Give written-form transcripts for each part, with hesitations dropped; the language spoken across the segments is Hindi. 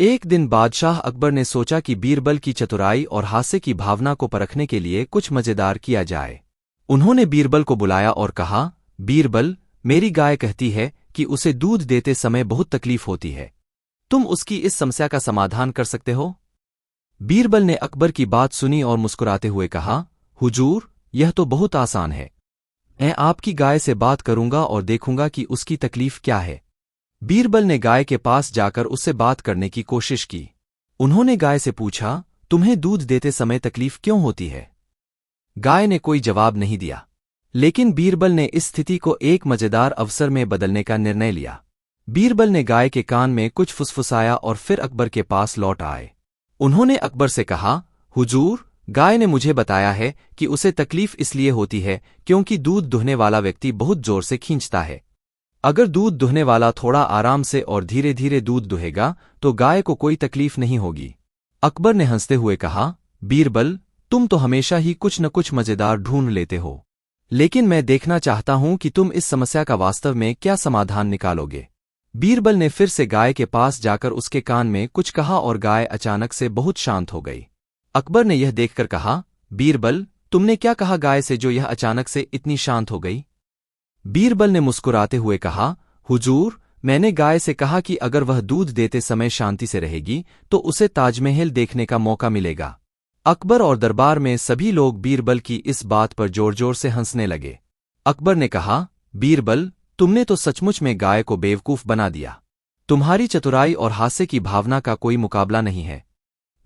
एक दिन बादशाह अकबर ने सोचा कि बीरबल की चतुराई और हास्य की भावना को परखने के लिए कुछ मजेदार किया जाए। उन्होंने बीरबल को बुलाया और कहा, बीरबल, मेरी गाय कहती है कि उसे दूध देते समय बहुत तकलीफ होती है। तुम उसकी इस समस्या का समाधान कर सकते हो? बीरबल ने अकबर की बात सुनी और मुस्कुराते हुए कहा, हुजूर, यह तो बहुत आसान है। मैं आपकी गाय से बात करूंगा और देखूंगा कि उसकी तकलीफ क्या है। बीरबल ने गाय के पास जाकर उससे बात करने की कोशिश की। उन्होंने गाय से पूछा, तुम्हें दूध देते समय तकलीफ क्यों होती है? गाय ने कोई जवाब नहीं दिया। लेकिन बीरबल ने इस स्थिति को एक मजेदार अवसर में बदलने का निर्णय लिया। बीरबल ने गाय के कान में कुछ फुसफुसाया और फिर अकबर के पास लौट आए। उन्होंने अकबर से कहा, हुजूर, गाय ने मुझे बताया है कि उसे तकलीफ इसलिए होती है क्योंकि दूध दुहने वाला व्यक्ति बहुत जोर से खींचता है। अगर दूध दुहने वाला थोड़ा आराम से और धीरे धीरे दूध दुहेगा तो गाय को कोई तकलीफ नहीं होगी। अकबर ने हंसते हुए कहा, बीरबल, तुम तो हमेशा ही कुछ न कुछ मजेदार ढूंढ लेते हो, लेकिन मैं देखना चाहता हूं कि तुम इस समस्या का वास्तव में क्या समाधान निकालोगे। बीरबल ने फिर से गाय के पास जाकर उसके कान में कुछ कहा और गाय अचानक से बहुत शांत हो गई। अकबर ने यह देखकर कहा, बीरबल, तुमने क्या कहा गाय से जो यह अचानक से इतनी शांत हो गई? बीरबल ने मुस्कुराते हुए कहा, हुजूर, मैंने गाय से कहा कि अगर वह दूध देते समय शांति से रहेगी तो उसे ताजमहल देखने का मौका मिलेगा। अकबर और दरबार में सभी लोग बीरबल की इस बात पर जोर जोर से हंसने लगे। अकबर ने कहा, बीरबल, तुमने तो सचमुच में गाय को बेवकूफ बना दिया। तुम्हारी चतुराई और हास्य की भावना का कोई मुकाबला नहीं है।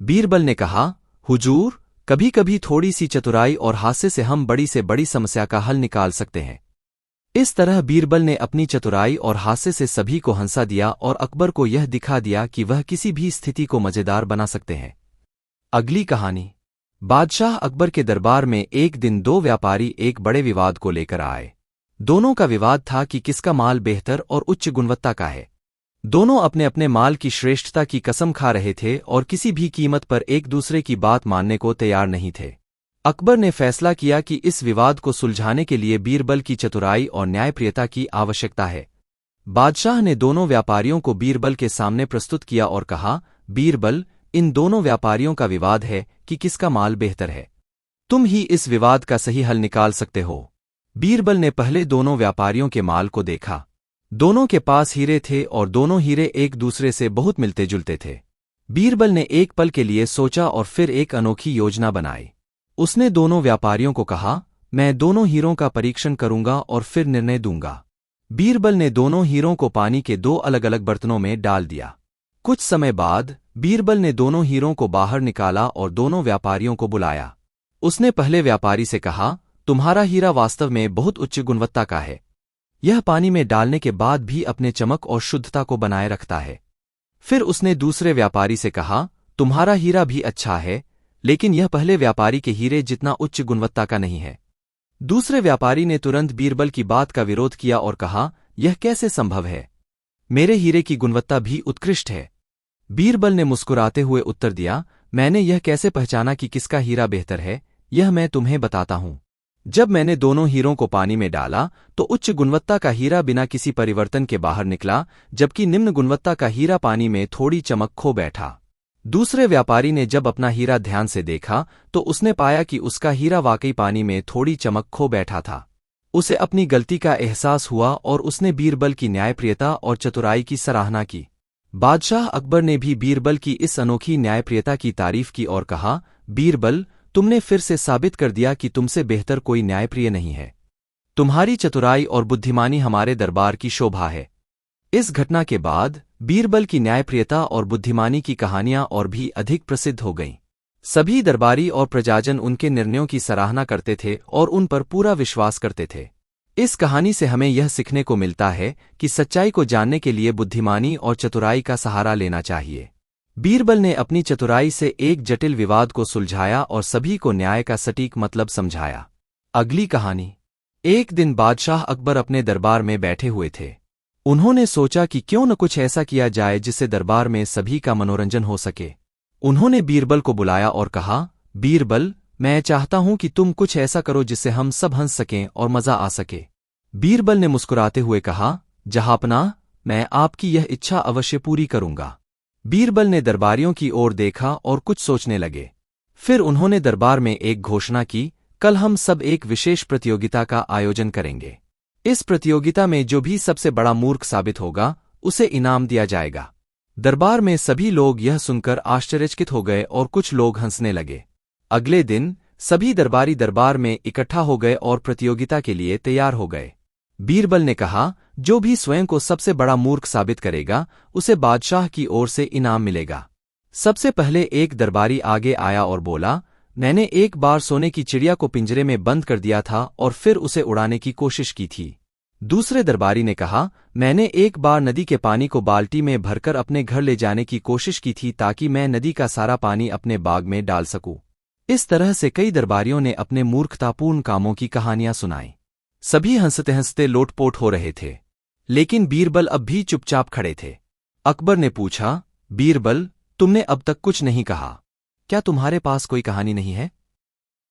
बीरबल ने कहा, हुजूर, कभी कभी थोड़ी सी चतुराई और हास्य से हम बड़ी से बड़ी समस्या का हल निकाल सकते हैं। इस तरह बीरबल ने अपनी चतुराई और हास्य से सभी को हंसा दिया और अकबर को यह दिखा दिया कि वह किसी भी स्थिति को मजेदार बना सकते हैं। अगली कहानी। बादशाह अकबर के दरबार में एक दिन दो व्यापारी एक बड़े विवाद को लेकर आए। दोनों का विवाद था कि किसका माल बेहतर और उच्च गुणवत्ता का है। दोनों अपने अपने माल की श्रेष्ठता की कसम खा रहे थे और किसी भी कीमत पर एक दूसरे की बात मानने को तैयार नहीं थे। अकबर ने फैसला किया कि इस विवाद को सुलझाने के लिए बीरबल की चतुराई और न्यायप्रियता की आवश्यकता है। बादशाह ने दोनों व्यापारियों को बीरबल के सामने प्रस्तुत किया और कहा, बीरबल, इन दोनों व्यापारियों का विवाद है कि किसका माल बेहतर है। तुम ही इस विवाद का सही हल निकाल सकते हो। बीरबल ने पहले दोनों व्यापारियों के माल को देखा। दोनों के पास हीरे थे और दोनों हीरे एक दूसरे से बहुत मिलते जुलते थे। बीरबल ने एक पल के लिए सोचा और फिर एक अनोखी योजना बनाई। उसने दोनों व्यापारियों को कहा, मैं दोनों हीरों का परीक्षण करूंगा और फिर निर्णय दूंगा। बीरबल ने दोनों हीरों को पानी के दो अलग अलग बर्तनों में डाल दिया। कुछ समय बाद बीरबल ने दोनों हीरों को बाहर निकाला और दोनों व्यापारियों को बुलाया। उसने पहले व्यापारी से कहा, तुम्हारा हीरा वास्तव में बहुत उच्च गुणवत्ता का है। यह पानी में डालने के बाद भी अपने चमक और शुद्धता को बनाए रखता है। फिर उसने दूसरे व्यापारी से कहा, तुम्हारा हीरा भी अच्छा है, लेकिन यह पहले व्यापारी के हीरे जितना उच्च गुणवत्ता का नहीं है। दूसरे व्यापारी ने तुरंत बीरबल की बात का विरोध किया और कहा, यह कैसे संभव है? मेरे हीरे की गुणवत्ता भी उत्कृष्ट है। बीरबल ने मुस्कुराते हुए उत्तर दिया, मैंने यह कैसे पहचाना कि किसका हीरा बेहतर है, यह मैं तुम्हें बताता हूं। जब मैंने दोनों हीरों को पानी में डाला तो उच्च गुणवत्ता का हीरा बिना किसी परिवर्तन के बाहर निकला, जबकि निम्न गुणवत्ता का हीरा पानी में थोड़ी चमक खो बैठा। दूसरे व्यापारी ने जब अपना हीरा ध्यान से देखा तो उसने पाया कि उसका हीरा वाकई पानी में थोड़ी चमक खो बैठा था। उसे अपनी गलती का एहसास हुआ और उसने बीरबल की न्यायप्रियता और चतुराई की सराहना की। बादशाह अकबर ने भी बीरबल की इस अनोखी न्यायप्रियता की तारीफ की और कहा, बीरबल, तुमने फिर से साबित कर दिया कि तुमसे बेहतर कोई न्यायप्रिय नहीं है। तुम्हारी चतुराई और बुद्धिमानी हमारे दरबार की शोभा है। इस घटना के बाद बीरबल की न्यायप्रियता और बुद्धिमानी की कहानियां और भी अधिक प्रसिद्ध हो गईं। सभी दरबारी और प्रजाजन उनके निर्णयों की सराहना करते थे और उन पर पूरा विश्वास करते थे। इस कहानी से हमें यह सीखने को मिलता है कि सच्चाई को जानने के लिए बुद्धिमानी और चतुराई का सहारा लेना चाहिए। बीरबल ने अपनी चतुराई से एक जटिल विवाद को सुलझाया और सभी को न्याय का सटीक मतलब समझाया। अगली कहानी। एक दिन बादशाह अकबर अपने दरबार में बैठे हुए थे। उन्होंने सोचा कि क्यों न कुछ ऐसा किया जाए जिससे दरबार में सभी का मनोरंजन हो सके। उन्होंने बीरबल को बुलाया और कहा, बीरबल, मैं चाहता हूं कि तुम कुछ ऐसा करो जिससे हम सब हंस सकें और मजा आ सके। बीरबल ने मुस्कुराते हुए कहा, जहांपनाह, मैं आपकी यह इच्छा अवश्य पूरी करूंगा। बीरबल ने दरबारियों की ओर देखा और कुछ सोचने लगे। फिर उन्होंने दरबार में एक घोषणा की, कल हम सब एक विशेष प्रतियोगिता का आयोजन करेंगे। इस प्रतियोगिता में जो भी सबसे बड़ा मूर्ख साबित होगा, उसे इनाम दिया जाएगा। दरबार में सभी लोग यह सुनकर आश्चर्यचकित हो गए और कुछ लोग हंसने लगे। अगले दिन सभी दरबारी दरबार में इकट्ठा हो गए और प्रतियोगिता के लिए तैयार हो गए। बीरबल ने कहा, जो भी स्वयं को सबसे बड़ा मूर्ख साबित करेगा, उसे बादशाह की ओर से इनाम मिलेगा। सबसे पहले एक दरबारी आगे आया और बोला, मैंने एक बार सोने की चिड़िया को पिंजरे में बंद कर दिया था और फिर उसे उड़ाने की कोशिश की थी। दूसरे दरबारी ने कहा, मैंने एक बार नदी के पानी को बाल्टी में भरकर अपने घर ले जाने की कोशिश की थी ताकि मैं नदी का सारा पानी अपने बाग में डाल सकूं। इस तरह से कई दरबारियों ने अपने मूर्खतापूर्ण कामों की कहानियां सुनाई। सभी हंसते हंसते लोटपोट हो रहे थे, लेकिन बीरबल अब भी चुपचाप खड़े थे। अकबर ने पूछा, बीरबल, तुमने अब तक कुछ नहीं कहा, क्या तुम्हारे पास कोई कहानी नहीं है?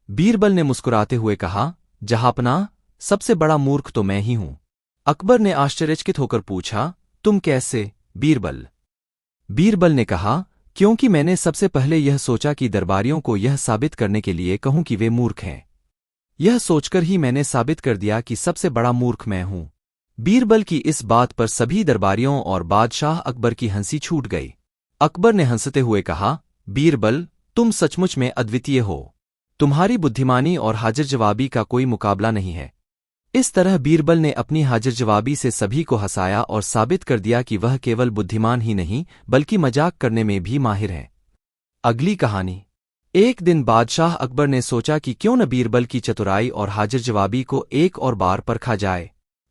बीरबल ने मुस्कुराते हुए कहा, जहांपनाह, सबसे बड़ा मूर्ख तो मैं ही हूं। अकबर ने आश्चर्यचकित होकर पूछा, तुम कैसे, बीरबल? बीरबल ने कहा, क्योंकि मैंने सबसे पहले यह सोचा कि दरबारियों को यह साबित करने के लिए कहूं कि वे मूर्ख हैं। यह सोचकर ही मैंने साबित कर दिया कि सबसे बड़ा मूर्ख मैं हूं। बीरबल की इस बात पर सभी दरबारियों और बादशाह अकबर की हंसी छूट गई। अकबर ने हंसते हुए कहा, बीरबल, तुम सचमुच में अद्वितीय हो। तुम्हारी बुद्धिमानी और हाजिर जवाबी का कोई मुकाबला नहीं है। इस तरह बीरबल ने अपनी हाजिर जवाबी से सभी को हंसाया और साबित कर दिया कि वह केवल बुद्धिमान ही नहीं बल्कि मजाक करने में भी माहिर है। अगली कहानी। एक दिन बादशाह अकबर ने सोचा कि क्यों न बीरबल की चतुराई और हाजिर जवाबी को एक और बार परखा जाए।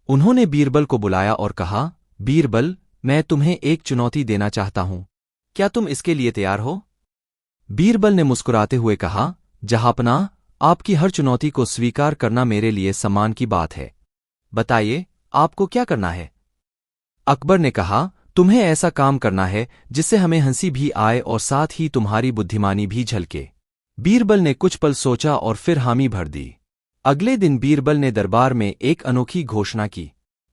उन्होंने बीरबल को बुलाया और कहा, बीरबल, मैं तुम्हें एक चुनौती देना चाहता हूं, क्या तुम इसके लिए तैयार हो? बीरबल ने मुस्कुराते हुए कहा, जहांपनाह, आपकी हर चुनौती को स्वीकार करना मेरे लिए सम्मान की बात है। बताइए, आपको क्या करना है? अकबर ने कहा, तुम्हें ऐसा काम करना है जिससे हमें हंसी भी आए और साथ ही तुम्हारी बुद्धिमानी भी झलके। बीरबल ने कुछ पल सोचा और फिर हामी भर दी। अगले दिन बीरबल ने दरबार में एक अनोखी घोषणा की।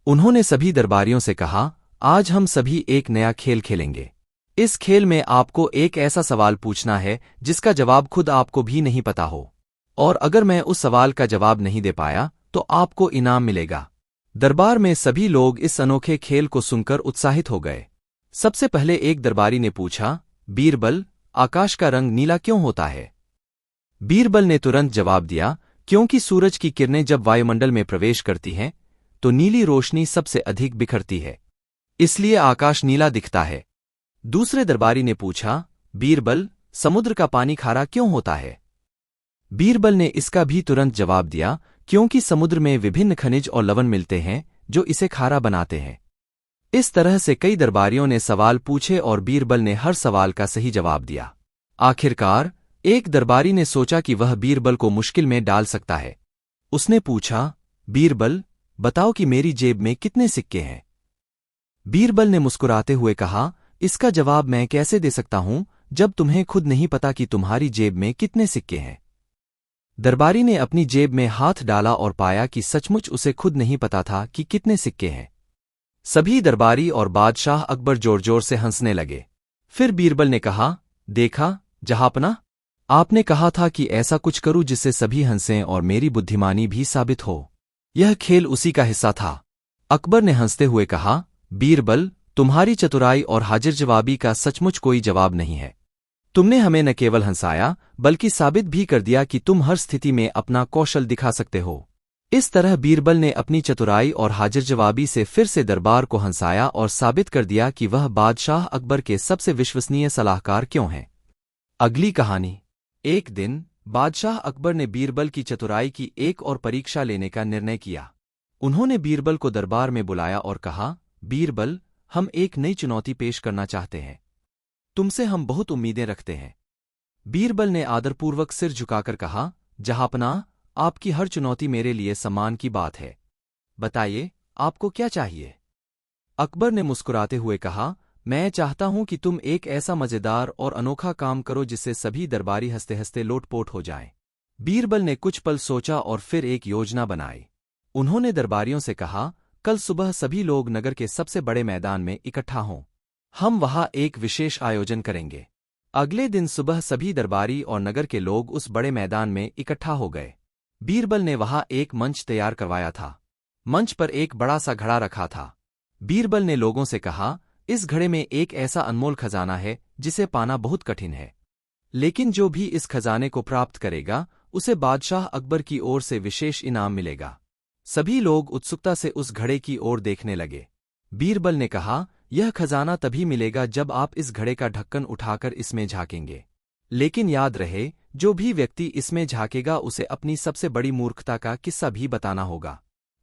उन्होंने सभी दरबारियों से कहा, आज हम सभी एक नया खेल खेलेंगे। इस खेल में आपको एक ऐसा सवाल पूछना है जिसका जवाब खुद आपको भी नहीं पता हो, और अगर मैं उस सवाल का जवाब नहीं दे पाया तो आपको इनाम मिलेगा। दरबार में सभी लोग इस अनोखे खेल को सुनकर उत्साहित हो गए। सबसे पहले एक दरबारी ने पूछा, बीरबल, आकाश का रंग नीला क्यों होता है? बीरबल ने तुरंत जवाब दिया, क्योंकि सूरज की किरणें जब वायुमंडल में प्रवेश करती हैं तो नीली रोशनी सबसे अधिक बिखरती है, इसलिए आकाश नीला दिखता है। दूसरे दरबारी ने पूछा, बीरबल, समुद्र का पानी खारा क्यों होता है? बीरबल ने इसका भी तुरंत जवाब दिया, क्योंकि समुद्र में विभिन्न खनिज और लवण मिलते हैं जो इसे खारा बनाते हैं। इस तरह से कई दरबारियों ने सवाल पूछे और बीरबल ने हर सवाल का सही जवाब दिया। आखिरकार एक दरबारी ने सोचा कि वह बीरबल को मुश्किल में डाल सकता है। उसने पूछा, बीरबल, बताओ कि मेरी जेब में कितने सिक्के हैं? बीरबल ने मुस्कुराते हुए कहा, इसका जवाब मैं कैसे दे सकता हूं जब तुम्हें खुद नहीं पता कि तुम्हारी जेब में कितने सिक्के हैं? दरबारी ने अपनी जेब में हाथ डाला और पाया कि सचमुच उसे खुद नहीं पता था कि कितने सिक्के हैं। सभी दरबारी और बादशाह अकबर जोर जोर से हंसने लगे। फिर बीरबल ने कहा, देखा जहांपनाह, आपने कहा था कि ऐसा कुछ करूं जिससे सभी हंसें और मेरी बुद्धिमानी भी साबित हो। यह खेल उसी का हिस्सा था। अकबर ने हंसते हुए कहा, बीरबल, तुम्हारी चतुराई और हाजिर जवाबी का सचमुच कोई जवाब नहीं है। तुमने हमें न केवल हंसाया बल्कि साबित भी कर दिया कि तुम हर स्थिति में अपना कौशल दिखा सकते हो। इस तरह बीरबल ने अपनी चतुराई और हाजिर जवाबी से फिर से दरबार को हंसाया और साबित कर दिया कि वह बादशाह अकबर के सबसे विश्वसनीय सलाहकार क्यों हैं। अगली कहानी। एक दिन बादशाह अकबर ने बीरबल की चतुराई की एक और परीक्षा लेने का निर्णय किया। उन्होंने बीरबल को दरबार में बुलाया और कहा, बीरबल, हम एक नई चुनौती पेश करना चाहते हैं। तुमसे हम बहुत उम्मीदें रखते हैं। बीरबल ने आदरपूर्वक सिर झुकाकर कहा, जहांपनाह, आपकी हर चुनौती मेरे लिए सम्मान की बात है। बताइए, आपको क्या चाहिए? अकबर ने मुस्कुराते हुए कहा, मैं चाहता हूं कि तुम एक ऐसा मजेदार और अनोखा काम करो जिससे सभी दरबारी हंसते हंसते लोटपोट हो जाएं। बीरबल ने कुछ पल सोचा और फिर एक योजना बनाई। उन्होंने दरबारियों से कहा, कल सुबह सभी लोग नगर के सबसे बड़े मैदान में इकट्ठा हों। हम वहां एक विशेष आयोजन करेंगे। अगले दिन सुबह सभी दरबारी और नगर के लोग उस बड़े मैदान में इकट्ठा हो गए। बीरबल ने वहां एक मंच तैयार करवाया था। मंच पर एक बड़ा सा घड़ा रखा था। बीरबल ने लोगों से कहा, इस घड़े में एक ऐसा अनमोल खजाना है जिसे पाना बहुत कठिन है, लेकिन जो भी इस खजाने को प्राप्त करेगा उसे बादशाह अकबर की ओर से विशेष इनाम मिलेगा। सभी लोग उत्सुकता से उस घड़े की ओर देखने लगे। बीरबल ने कहा, यह खजाना तभी मिलेगा जब आप इस घड़े का ढक्कन उठाकर इसमें झांकेंगे। लेकिन याद रहे, जो भी व्यक्ति इसमें झांकेगा उसे अपनी सबसे बड़ी मूर्खता का किस्सा भी बताना होगा।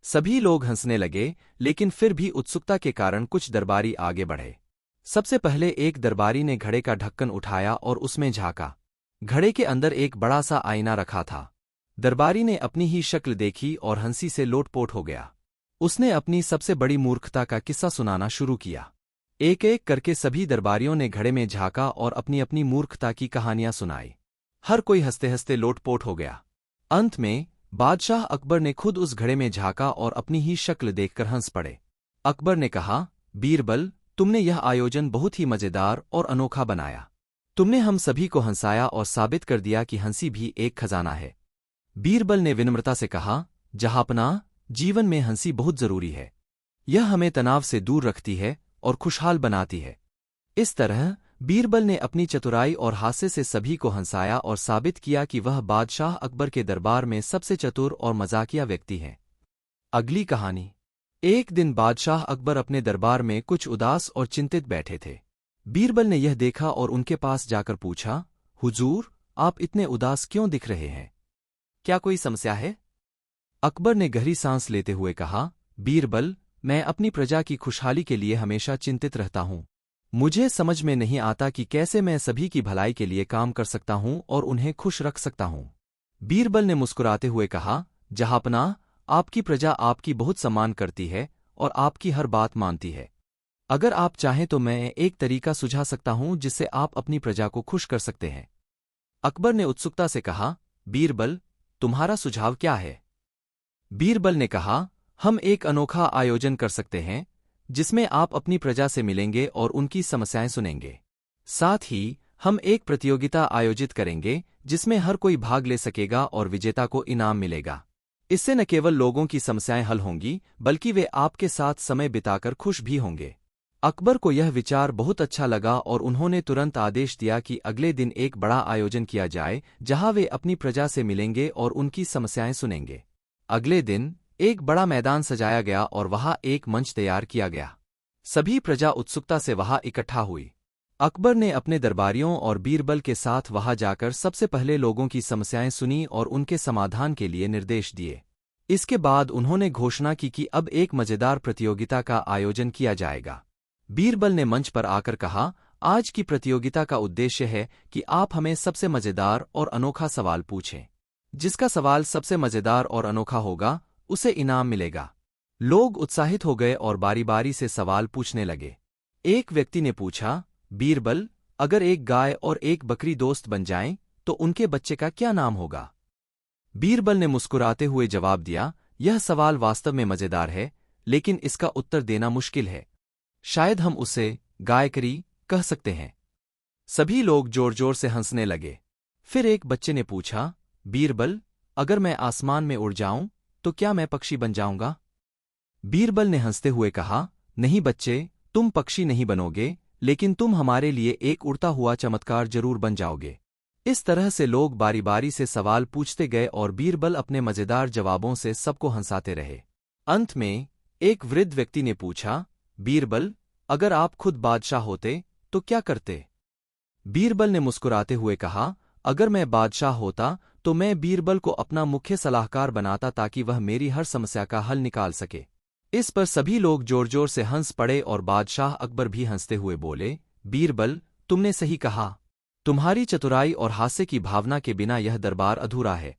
सभी लोग हंसने लगे, लेकिन फिर भी उत्सुकता के कारण कुछ दरबारी आगे बढ़े। सबसे पहले एक दरबारी ने घड़े का ढक्कन उठाया और उसमें झांका। घड़े के अंदर एक बड़ा सा आईना रखा था। दरबारी ने अपनी ही शक्ल देखी और हंसी से लोटपोट हो गया। उसने अपनी सबसे बड़ी मूर्खता का किस्सा सुनाना शुरू किया। एक एक करके सभी दरबारियों ने घड़े में झांका और अपनी अपनी मूर्खता की कहानियां सुनाई। हर कोई हंसते हंसते लोटपोट हो गया। अंत में बादशाह अकबर ने खुद उस घड़े में झांका और अपनी ही शक्ल देखकर हंस पड़े। अकबर ने कहा, बीरबल, तुमने यह आयोजन बहुत ही मजेदार और अनोखा बनाया। तुमने हम सभी को हंसाया और साबित कर दिया कि हंसी भी एक खजाना है। बीरबल ने विनम्रता से कहा, जहांपनाह, जीवन में हंसी बहुत जरूरी है। यह हमें तनाव से दूर रखती है और खुशहाल बनाती है। इस तरह बीरबल ने अपनी चतुराई और हास्य से सभी को हंसाया और साबित किया कि वह बादशाह अकबर के दरबार में सबसे चतुर और मजाकिया व्यक्ति है। अगली कहानी। एक दिन बादशाह अकबर अपने दरबार में कुछ उदास और चिंतित बैठे थे। बीरबल ने यह देखा और उनके पास जाकर पूछा, हुजूर, आप इतने उदास क्यों दिख रहे हैं? क्या कोई समस्या है? अकबर ने गहरी सांस लेते हुए कहा, बीरबल, मैं अपनी प्रजा की खुशहाली के लिए हमेशा चिंतित रहता हूं। मुझे समझ में नहीं आता कि कैसे मैं सभी की भलाई के लिए काम कर सकता हूं और उन्हें खुश रख सकता हूं। बीरबल ने मुस्कुराते हुए कहा, जहांपनाह, आपकी प्रजा आपकी बहुत सम्मान करती है और आपकी हर बात मानती है। अगर आप चाहें तो मैं एक तरीका सुझा सकता हूं जिससे आप अपनी प्रजा को खुश कर सकते हैं। अकबर ने उत्सुकता से कहा, बीरबल, तुम्हारा सुझाव क्या है? बीरबल ने कहा, हम एक अनोखा आयोजन कर सकते हैं जिसमें आप अपनी प्रजा से मिलेंगे और उनकी समस्याएं सुनेंगे। साथ ही हम एक प्रतियोगिता आयोजित करेंगे जिसमें हर कोई भाग ले सकेगा और विजेता को इनाम मिलेगा। इससे न केवल लोगों की समस्याएं हल होंगी, बल्कि वे आपके साथ समय बिताकर खुश भी होंगे। अकबर को यह विचार बहुत अच्छा लगा और उन्होंने तुरंत आदेश दिया कि अगले दिन एक बड़ा आयोजन किया जाए जहां वे अपनी प्रजा से मिलेंगे और उनकी समस्याएं सुनेंगे। अगले दिन एक बड़ा मैदान सजाया गया और वहां एक मंच तैयार किया गया। सभी प्रजा उत्सुकता से वहां इकट्ठा हुई। अकबर ने अपने दरबारियों और बीरबल के साथ वहां जाकर सबसे पहले लोगों की समस्याएं सुनी और उनके समाधान के लिए निर्देश दिए। इसके बाद उन्होंने घोषणा की कि अब एक मजेदार प्रतियोगिता का आयोजन किया जाएगा। बीरबल ने मंच पर आकर कहा, आज की प्रतियोगिता का उद्देश्य है कि आप हमें सबसे मजेदार और अनोखा सवाल पूछें। जिसका सवाल सबसे मजेदार और अनोखा होगा उसे इनाम मिलेगा। लोग उत्साहित हो गए और बारी बारी से सवाल पूछने लगे। एक व्यक्ति ने पूछा, बीरबल, अगर एक गाय और एक बकरी दोस्त बन जाएं तो उनके बच्चे का क्या नाम होगा? बीरबल ने मुस्कुराते हुए जवाब दिया, यह सवाल वास्तव में मजेदार है, लेकिन इसका उत्तर देना मुश्किल है। शायद हम उसे गायकरी कह सकते हैं। सभी लोग जोर जोर से हंसने लगे। फिर एक बच्चे ने पूछा, बीरबल, अगर मैं आसमान में उड़ जाऊं तो क्या मैं पक्षी बन जाऊंगा? बीरबल ने हंसते हुए कहा, नहीं बच्चे, तुम पक्षी नहीं बनोगे, लेकिन तुम हमारे लिए एक उड़ता हुआ चमत्कार जरूर बन जाओगे। इस तरह से लोग बारी बारी से सवाल पूछते गए और बीरबल अपने मजेदार जवाबों से सबको हंसाते रहे। अंत में एक वृद्ध व्यक्ति ने पूछा, बीरबल, अगर आप खुद बादशाह होते तो क्या करते? बीरबल ने मुस्कुराते हुए कहा, अगर मैं बादशाह होता तो मैं बीरबल को अपना मुख्य सलाहकार बनाता ताकि वह मेरी हर समस्या का हल निकाल सके। इस पर सभी लोग जोर जोर से हंस पड़े और बादशाह अकबर भी हंसते हुए बोले, बीरबल, तुमने सही कहा। तुम्हारी चतुराई और हास्य की भावना के बिना यह दरबार अधूरा है।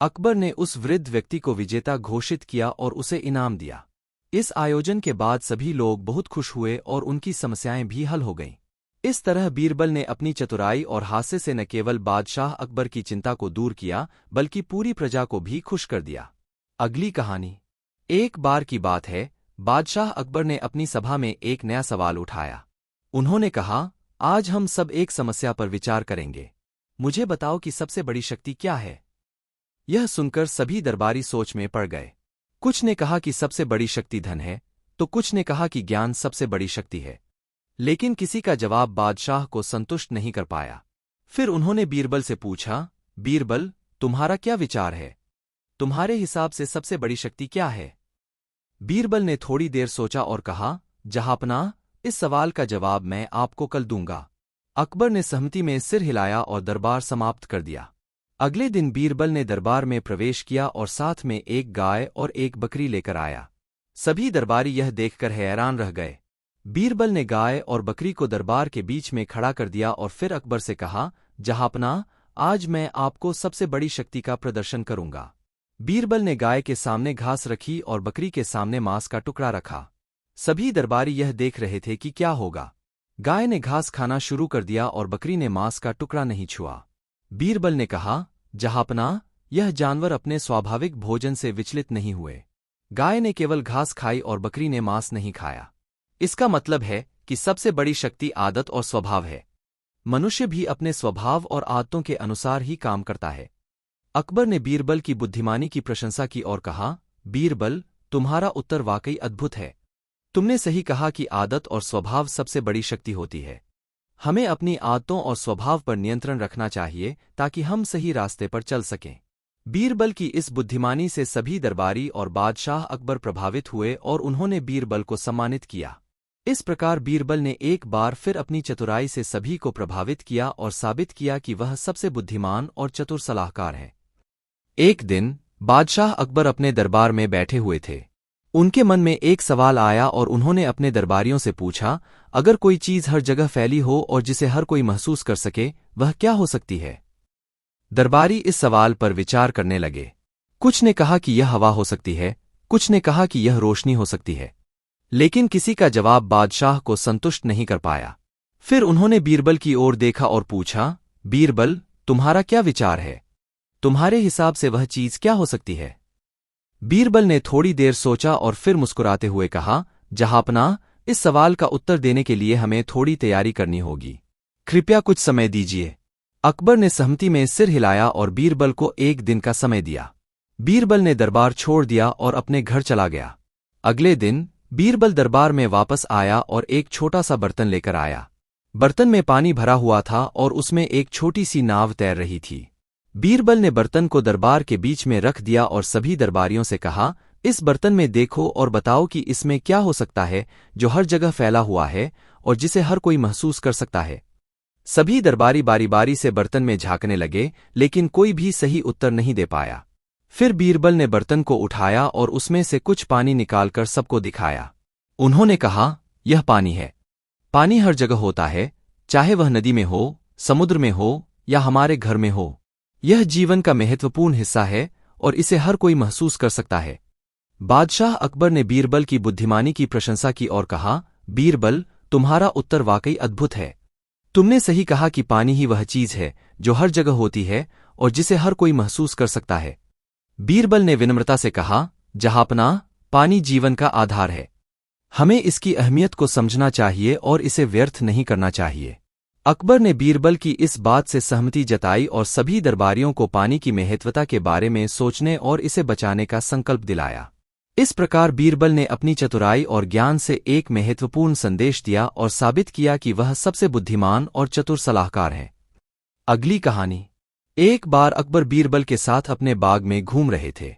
अकबर ने उस वृद्ध व्यक्ति को विजेता घोषित किया और उसे इनाम दिया। इस आयोजन के बाद सभी लोग बहुत खुश हुए और उनकी समस्याएं भी हल हो गईं। इस तरह बीरबल ने अपनी चतुराई और हास्य से न केवल बादशाह अकबर की चिंता को दूर किया, बल्कि पूरी प्रजा को भी खुश कर दिया। अगली कहानी। एक बार की बात है, बादशाह अकबर ने अपनी सभा में एक नया सवाल उठाया। उन्होंने कहा, आज हम सब एक समस्या पर विचार करेंगे। मुझे बताओ कि सबसे बड़ी शक्ति क्या है। यह सुनकर सभी दरबारी सोच में पड़ गए। कुछ ने कहा कि सबसे बड़ी शक्ति धन है, तो कुछ ने कहा कि ज्ञान सबसे बड़ी शक्ति है। लेकिन किसी का जवाब बादशाह को संतुष्ट नहीं कर पाया। फिर उन्होंने बीरबल से पूछा, बीरबल, तुम्हारा क्या विचार है? तुम्हारे हिसाब से सबसे बड़ी शक्ति क्या है? बीरबल ने थोड़ी देर सोचा और कहा, जहांपनाह, इस सवाल का जवाब मैं आपको कल दूंगा। अकबर ने सहमति में सिर हिलाया और दरबार समाप्त कर दिया। अगले दिन बीरबल ने दरबार में प्रवेश किया और साथ में एक गाय और एक बकरी लेकर आया। सभी दरबारी यह देखकर हैरान रह गए। बीरबल ने गाय और बकरी को दरबार के बीच में खड़ा कर दिया और फिर अकबर से कहा, जहांपनाह, आज मैं आपको सबसे बड़ी शक्ति का प्रदर्शन करूंगा। बीरबल ने गाय के सामने घास रखी और बकरी के सामने मांस का टुकड़ा रखा। सभी दरबारी यह देख रहे थे कि क्या होगा। गाय ने घास खाना शुरू कर दिया और बकरी ने मांस का टुकड़ा नहीं छुआ। बीरबल ने कहा, जहांपनाह, यह जानवर अपने स्वाभाविक भोजन से विचलित नहीं हुए। गाय ने केवल घास खाई और बकरी ने मांस नहीं खाया। इसका मतलब है कि सबसे बड़ी शक्ति आदत और स्वभाव है। मनुष्य भी अपने स्वभाव और आदतों के अनुसार ही काम करता है। अकबर ने बीरबल की बुद्धिमानी की प्रशंसा की और कहा, बीरबल, तुम्हारा उत्तर वाकई अद्भुत है। तुमने सही कहा कि आदत और स्वभाव सबसे बड़ी शक्ति होती है। हमें अपनी आदतों और स्वभाव पर नियंत्रण रखना चाहिए ताकि हम सही रास्ते पर चल सकें। बीरबल की इस बुद्धिमानी से सभी दरबारी और बादशाह अकबर प्रभावित हुए और उन्होंने बीरबल को सम्मानित किया। इस प्रकार बीरबल ने एक बार फिर अपनी चतुराई से सभी को प्रभावित किया और साबित किया कि वह सबसे बुद्धिमान और चतुर सलाहकार है। एक दिन बादशाह अकबर अपने दरबार में बैठे हुए थे। उनके मन में एक सवाल आया और उन्होंने अपने दरबारियों से पूछा, अगर कोई चीज हर जगह फैली हो और जिसे हर कोई महसूस कर सके, वह क्या हो सकती है? दरबारी इस सवाल पर विचार करने लगे। कुछ ने कहा कि यह हवा हो सकती है, कुछ ने कहा कि यह रोशनी हो सकती है, लेकिन किसी का जवाब बादशाह को संतुष्ट नहीं कर पाया। फिर उन्होंने बीरबल की ओर देखा और पूछा, बीरबल, तुम्हारा क्या विचार है? तुम्हारे हिसाब से वह चीज क्या हो सकती है? बीरबल ने थोड़ी देर सोचा और फिर मुस्कुराते हुए कहा, जहांपनाह, इस सवाल का उत्तर देने के लिए हमें थोड़ी तैयारी करनी होगी। कृपया कुछ समय दीजिए। अकबर ने सहमति में सिर हिलाया और बीरबल को एक दिन का समय दिया। बीरबल ने दरबार छोड़ दिया और अपने घर चला गया। अगले दिन बीरबल दरबार में वापस आया और एक छोटा सा बर्तन लेकर आया। बर्तन में पानी भरा हुआ था और उसमें एक छोटी सी नाव तैर रही थी। बीरबल ने बर्तन को दरबार के बीच में रख दिया और सभी दरबारियों से कहा, इस बर्तन में देखो और बताओ कि इसमें क्या हो सकता है जो हर जगह फैला हुआ है और जिसे हर कोई महसूस कर सकता है। सभी दरबारी बारी बारी से बर्तन में झांकने लगे, लेकिन कोई भी सही उत्तर नहीं दे पाया। फिर बीरबल ने बर्तन को उठाया और उसमें से कुछ पानी निकालकर सबको दिखाया। उन्होंने कहा, यह पानी है। पानी हर जगह होता है, चाहे वह नदी में हो, समुद्र में हो या हमारे घर में हो। यह जीवन का महत्वपूर्ण हिस्सा है और इसे हर कोई महसूस कर सकता है। बादशाह अकबर ने बीरबल की बुद्धिमानी की प्रशंसा की और कहा, बीरबल, तुम्हारा उत्तर वाकई अद्भुत है। तुमने सही कहा कि पानी ही वह चीज है जो हर जगह होती है और जिसे हर कोई महसूस कर सकता है। बीरबल ने विनम्रता से कहा, जहांपनाह, पानी जीवन का आधार है। हमें इसकी अहमियत को समझना चाहिए और इसे व्यर्थ नहीं करना चाहिए। अकबर ने बीरबल की इस बात से सहमति जताई और सभी दरबारियों को पानी की महत्वता के बारे में सोचने और इसे बचाने का संकल्प दिलाया। इस प्रकार बीरबल ने अपनी चतुराई और ज्ञान से एक महत्वपूर्ण संदेश दिया और साबित किया कि वह सबसे बुद्धिमान और चतुर सलाहकार है। अगली कहानी। एक बार अकबर बीरबल के साथ अपने बाग में घूम रहे थे।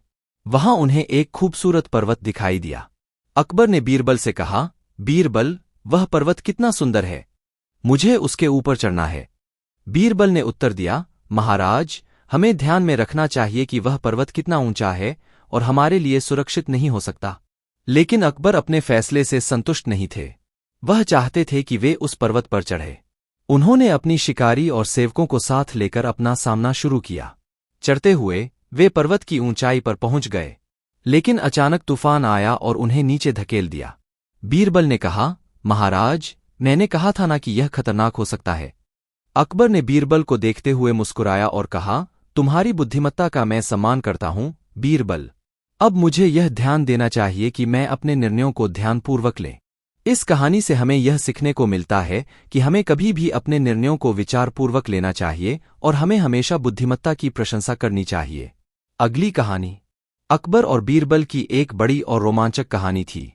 वहां उन्हें एक खूबसूरत पर्वत दिखाई दिया। अकबर ने बीरबल से कहा, बीरबल, वह पर्वत कितना सुंदर है, मुझे उसके ऊपर चढ़ना है। बीरबल ने उत्तर दिया, महाराज, हमें ध्यान में रखना चाहिए कि वह पर्वत कितना ऊंचा है और हमारे लिए सुरक्षित नहीं हो सकता। लेकिन अकबर अपने फैसले से संतुष्ट नहीं थे। वह चाहते थे कि वे उस पर्वत पर चढ़े। उन्होंने अपनी शिकारी और सेवकों को साथ लेकर अपना सामना शुरू किया। चढ़ते हुए वे पर्वत की ऊंचाई पर पहुंच गए, लेकिन अचानक तूफान आया और उन्हें नीचे धकेल दिया। बीरबल ने कहा, महाराज, मैंने कहा था ना कि यह खतरनाक हो सकता है। अकबर ने बीरबल को देखते हुए मुस्कुराया और कहा, तुम्हारी बुद्धिमत्ता का मैं सम्मान करता हूं, बीरबल। अब मुझे यह ध्यान देना चाहिए कि मैं अपने निर्णयों को ध्यानपूर्वक लें। इस कहानी से हमें यह सीखने को मिलता है कि हमें कभी भी अपने निर्णयों को विचारपूर्वक लेना चाहिए और हमें हमेशा बुद्धिमत्ता की प्रशंसा करनी चाहिए। अगली कहानी अकबर और बीरबल की एक बड़ी और रोमांचक कहानी थी।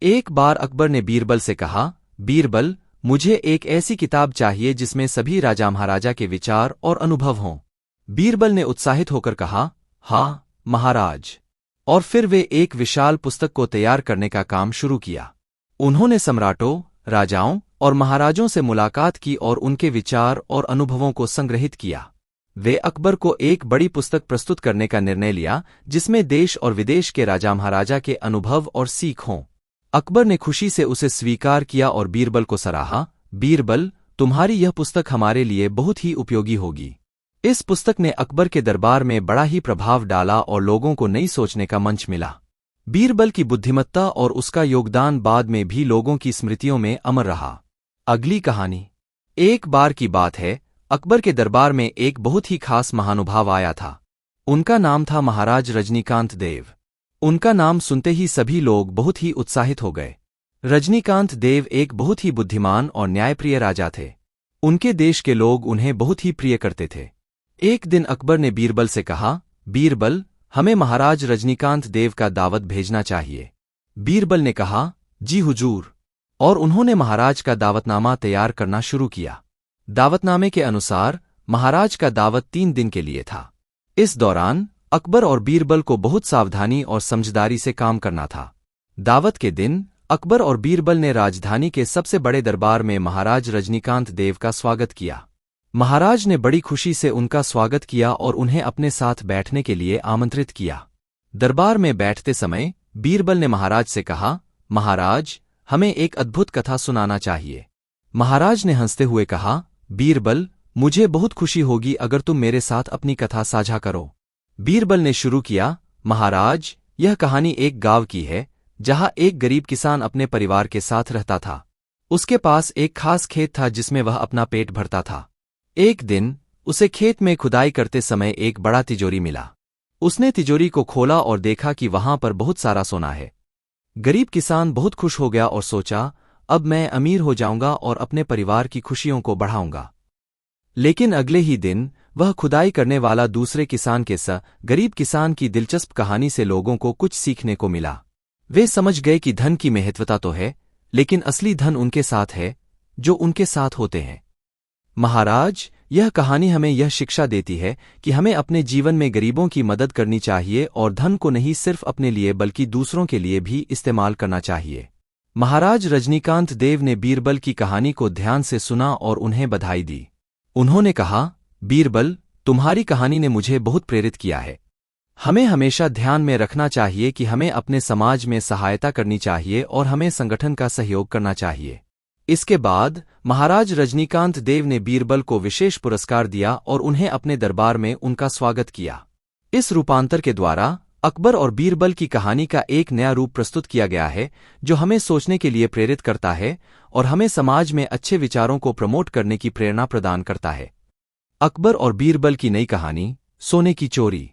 एक बार अकबर ने बीरबल से कहा, बीरबल, मुझे एक ऐसी किताब चाहिए जिसमें सभी राजा महाराजा के विचार और अनुभव हों। बीरबल ने उत्साहित होकर कहा, हाँ महाराज। और फिर वे एक विशाल पुस्तक को तैयार करने का काम शुरू किया। उन्होंने सम्राटों, राजाओं और महाराजों से मुलाकात की और उनके विचार और अनुभवों को संग्रहित किया। वे अकबर को एक बड़ी पुस्तक प्रस्तुत करने का निर्णय लिया जिसमें देश और विदेश के राजा महाराजा के अनुभव और सीख हों। अकबर ने खुशी से उसे स्वीकार किया और बीरबल को सराहा। बीरबल, तुम्हारी यह पुस्तक हमारे लिए बहुत ही उपयोगी होगी। इस पुस्तक ने अकबर के दरबार में बड़ा ही प्रभाव डाला और लोगों को नई सोचने का मंच मिला। बीरबल की बुद्धिमत्ता और उसका योगदान बाद में भी लोगों की स्मृतियों में अमर रहा। अगली कहानी एक बार की बात है, अकबर के दरबार में एक बहुत ही खास महानुभाव आया था। उनका नाम था महाराज रजनीकांत देव। उनका नाम सुनते ही सभी लोग बहुत ही उत्साहित हो गए। रजनीकांत देव एक बहुत ही बुद्धिमान और न्यायप्रिय राजा थे। उनके देश के लोग उन्हें बहुत ही प्रिय करते थे। एक दिन अकबर ने बीरबल से कहा, बीरबल, हमें महाराज रजनीकांत देव का दावत भेजना चाहिए। बीरबल ने कहा, जी हुजूर। और उन्होंने महाराज का दावतनामा तैयार करना शुरू किया। दावतनामे के अनुसार महाराज का दावत 3 दिन के लिए था। इस दौरान अकबर और बीरबल को बहुत सावधानी और समझदारी से काम करना था। दावत के दिन अकबर और बीरबल ने राजधानी के सबसे बड़े दरबार में महाराज रजनीकांत देव का स्वागत किया। महाराज ने बड़ी खुशी से उनका स्वागत किया और उन्हें अपने साथ बैठने के लिए आमंत्रित किया। दरबार में बैठते समय बीरबल ने महाराज से कहा, महाराज, हमें एक अद्भुत कथा सुनाना चाहिए। महाराज ने हंसते हुए कहा, बीरबल, मुझे बहुत खुशी होगी अगर तुम मेरे साथ अपनी कथा साझा करो। बीरबल ने शुरू किया, महाराज, यह कहानी एक गांव की है जहां एक गरीब किसान अपने परिवार के साथ रहता था। उसके पास एक खास खेत था जिसमें वह अपना पेट भरता था। एक दिन उसे खेत में खुदाई करते समय एक बड़ा तिजोरी मिला। उसने तिजोरी को खोला और देखा कि वहां पर बहुत सारा सोना है। गरीब किसान बहुत खुश हो गया और सोचा, अब मैं अमीर हो जाऊंगा और अपने परिवार की खुशियों को बढ़ाऊंगा। लेकिन अगले ही दिन वह खुदाई करने वाला दूसरे किसान के साथ गरीब किसान की दिलचस्प कहानी से लोगों को कुछ सीखने को मिला। वे समझ गए कि धन की महत्वता तो है, लेकिन असली धन उनके साथ है जो उनके साथ होते हैं। महाराज, यह कहानी हमें यह शिक्षा देती है कि हमें अपने जीवन में गरीबों की मदद करनी चाहिए और धन को नहीं सिर्फ अपने लिए बल्कि दूसरों के लिए भी इस्तेमाल करना चाहिए। महाराज रजनीकांत देव ने बीरबल की कहानी को ध्यान से सुना और उन्हें बधाई दी। उन्होंने कहा, बीरबल, तुम्हारी कहानी ने मुझे बहुत प्रेरित किया है। हमें हमेशा ध्यान में रखना चाहिए कि हमें अपने समाज में सहायता करनी चाहिए और हमें संगठन का सहयोग करना चाहिए। इसके बाद महाराज रजनीकांत देव ने बीरबल को विशेष पुरस्कार दिया और उन्हें अपने दरबार में उनका स्वागत किया। इस रूपांतर के द्वारा अकबर और बीरबल की कहानी का एक नया रूप प्रस्तुत किया गया है जो हमें सोचने के लिए प्रेरित करता है और हमें समाज में अच्छे विचारों को प्रमोट करने की प्रेरणा प्रदान करता है। अकबर और बीरबल की नई कहानी, सोने की चोरी।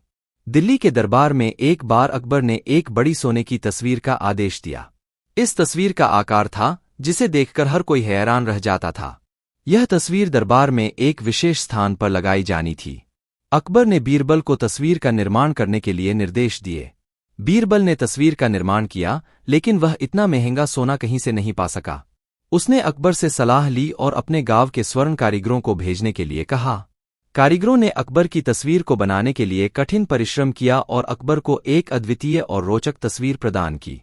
दिल्ली के दरबार में एक बार अकबर ने एक बड़ी सोने की तस्वीर का आदेश दिया। इस तस्वीर का आकार था जिसे देखकर हर कोई हैरान रह जाता था। यह तस्वीर दरबार में एक विशेष स्थान पर लगाई जानी थी। अकबर ने बीरबल को तस्वीर का निर्माण करने के लिए निर्देश दिए। बीरबल ने तस्वीर का निर्माण किया, लेकिन वह इतना महंगा सोना कहीं से नहीं पा सका। उसने अकबर से सलाह ली और अपने गांव के स्वर्ण कारीगरों को भेजने के लिए कहा। कारीगरों ने अकबर की तस्वीर को बनाने के लिए कठिन परिश्रम किया और अकबर को एक अद्वितीय और रोचक तस्वीर प्रदान की।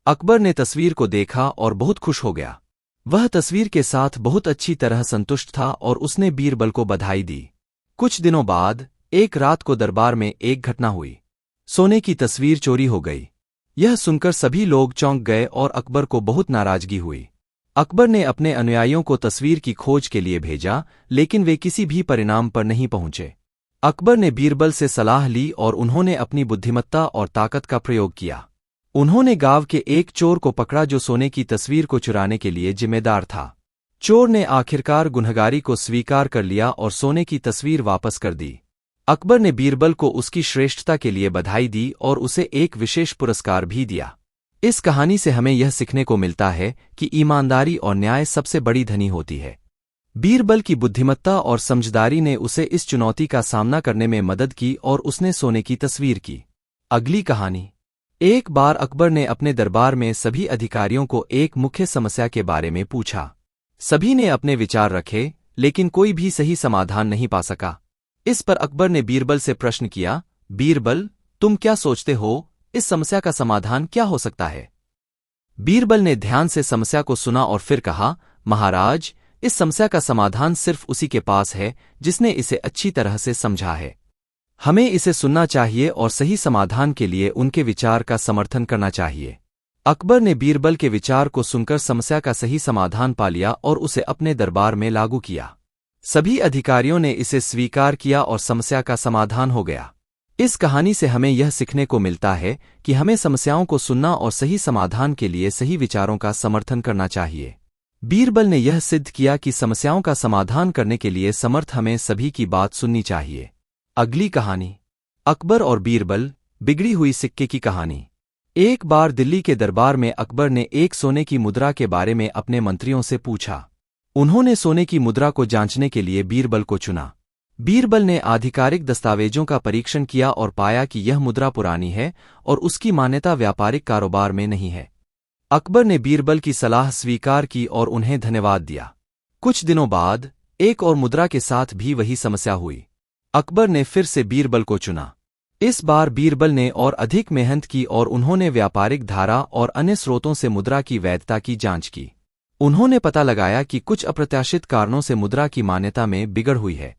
अकबर ने तस्वीर को देखा और बहुत खुश हो गया। वह तस्वीर के साथ बहुत अच्छी तरह संतुष्ट था और उसने बीरबल को बधाई दी। कुछ दिनों बाद एक रात को दरबार में एक घटना हुई। सोने की तस्वीर चोरी हो गई। यह सुनकर सभी लोग चौंक गए और अकबर को बहुत नाराजगी हुई। अकबर ने अपने अनुयायियों को तस्वीर की खोज के लिए भेजा, लेकिन वे किसी भी परिणाम पर नहीं पहुंचे। अकबर ने बीरबल से सलाह ली और उन्होंने अपनी बुद्धिमत्ता और ताकत का प्रयोग किया। उन्होंने गांव के एक चोर को पकड़ा जो सोने की तस्वीर को चुराने के लिए जिम्मेदार था। चोर ने आखिरकार गुनहगारी को स्वीकार कर लिया और सोने की तस्वीर वापस कर दी। अकबर ने बीरबल को उसकी श्रेष्ठता के लिए बधाई दी और उसे एक विशेष पुरस्कार भी दिया। इस कहानी से हमें यह सीखने को मिलता है कि ईमानदारी और न्याय सबसे बड़ी धनी होती है। बीरबल की बुद्धिमत्ता और समझदारी ने उसे इस चुनौती का सामना करने में मदद की और उसने सोने की तस्वीर की। अगली कहानी। एक बार अकबर ने अपने दरबार में सभी अधिकारियों को एक मुख्य समस्या के बारे में पूछा। सभी ने अपने विचार रखे, लेकिन कोई भी सही समाधान नहीं पा सका। इस पर अकबर ने बीरबल से प्रश्न किया, बीरबल, तुम क्या सोचते हो, इस समस्या का समाधान क्या हो सकता है? बीरबल ने ध्यान से समस्या को सुना और फिर कहा, महाराज, इस समस्या का समाधान सिर्फ उसी के पास है जिसने इसे अच्छी तरह से समझा है। हमें इसे सुनना चाहिए और सही समाधान के लिए उनके विचार का समर्थन करना चाहिए। अकबर ने बीरबल के विचार को सुनकर समस्या का सही समाधान पा लिया और उसे अपने दरबार में लागू किया। सभी अधिकारियों ने इसे स्वीकार किया और समस्या का समाधान हो गया। इस कहानी से हमें यह सीखने को मिलता है कि हमें समस्याओं को सुनना और सही समाधान के लिए सही विचारों का समर्थन करना चाहिए। बीरबल ने यह सिद्ध किया कि समस्याओं का समाधान करने के लिए समर्थ हमें सभी की बात सुननी चाहिए। अगली कहानी। अकबर और बीरबल, बिगड़ी हुई सिक्के की कहानी। एक बार दिल्ली के दरबार में अकबर ने एक सोने की मुद्रा के बारे में अपने मंत्रियों से पूछा। उन्होंने सोने की मुद्रा को जांचने के लिए बीरबल को चुना। बीरबल ने आधिकारिक दस्तावेजों का परीक्षण किया और पाया कि यह मुद्रा पुरानी है और उसकी मान्यता व्यापारिक कारोबार में नहीं है। अकबर ने बीरबल की सलाह स्वीकार की और उन्हें धन्यवाद दिया। कुछ दिनों बाद एक और मुद्रा के साथ भी वही समस्या हुई। अकबर ने फिर से बीरबल को चुना। इस बार बीरबल ने और अधिक मेहनत की और उन्होंने व्यापारिक धारा और अन्य स्रोतों से मुद्रा की वैधता की जांच की। उन्होंने पता लगाया कि कुछ अप्रत्याशित कारणों से मुद्रा की मान्यता में बिगड़ हुई है।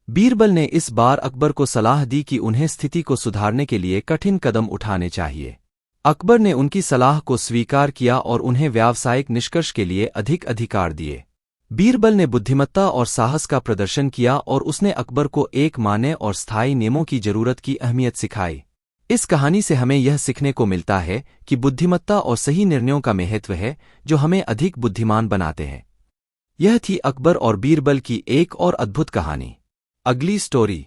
बीरबल ने इस बार अकबर को सलाह दी कि उन्हें स्थिति को सुधारने के लिए कठिन कदम उठाने चाहिए। अकबर ने उनकी सलाह को स्वीकार किया और उन्हें व्यावसायिक निष्कर्ष के लिए अधिक अधिकार दिए। बीरबल ने बुद्धिमत्ता और साहस का प्रदर्शन किया और उसने अकबर को एक मान्य और स्थायी नियमों की जरूरत की अहमियत सिखाई। इस कहानी से हमें यह सीखने को मिलता है कि बुद्धिमत्ता और सही निर्णयों का महत्व है जो हमें अधिक बुद्धिमान बनाते हैं। यह थी अकबर और बीरबल की एक और अद्भुत कहानी। अगली स्टोरी।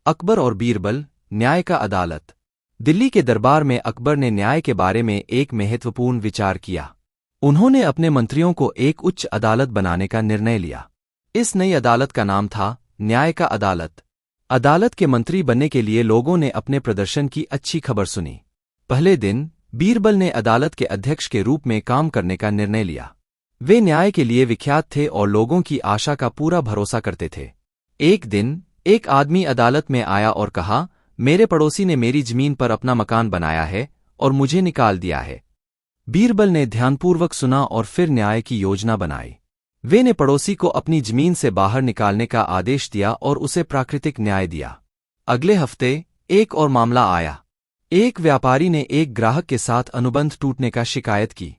अकबर और बीरबल, न्याय का अदालत। दिल्ली के दरबार में अकबर ने न्याय के बारे में एक महत्वपूर्ण विचार किया। उन्होंने अपने मंत्रियों को एक उच्च अदालत बनाने का निर्णय लिया। इस नई अदालत का नाम था न्याय का अदालत। अदालत के मंत्री बनने के लिए लोगों ने अपने प्रदर्शन की अच्छी खबर सुनी। पहले दिन बीरबल ने अदालत के अध्यक्ष के रूप में काम करने का निर्णय लिया। वे न्याय के लिए विख्यात थे और लोगों की आशा का पूरा भरोसा करते थे। एक दिन एक आदमी अदालत में आया और कहा, मेरे पड़ोसी ने मेरी जमीन पर अपना मकान बनाया है और मुझे निकाल दिया है। बीरबल ने ध्यानपूर्वक सुना और फिर न्याय की योजना बनाई। वे ने पड़ोसी को अपनी जमीन से बाहर निकालने का आदेश दिया और उसे प्राकृतिक न्याय दिया। अगले हफ्ते एक और मामला आया। एक व्यापारी ने एक ग्राहक के साथ अनुबंध टूटने का शिकायत की।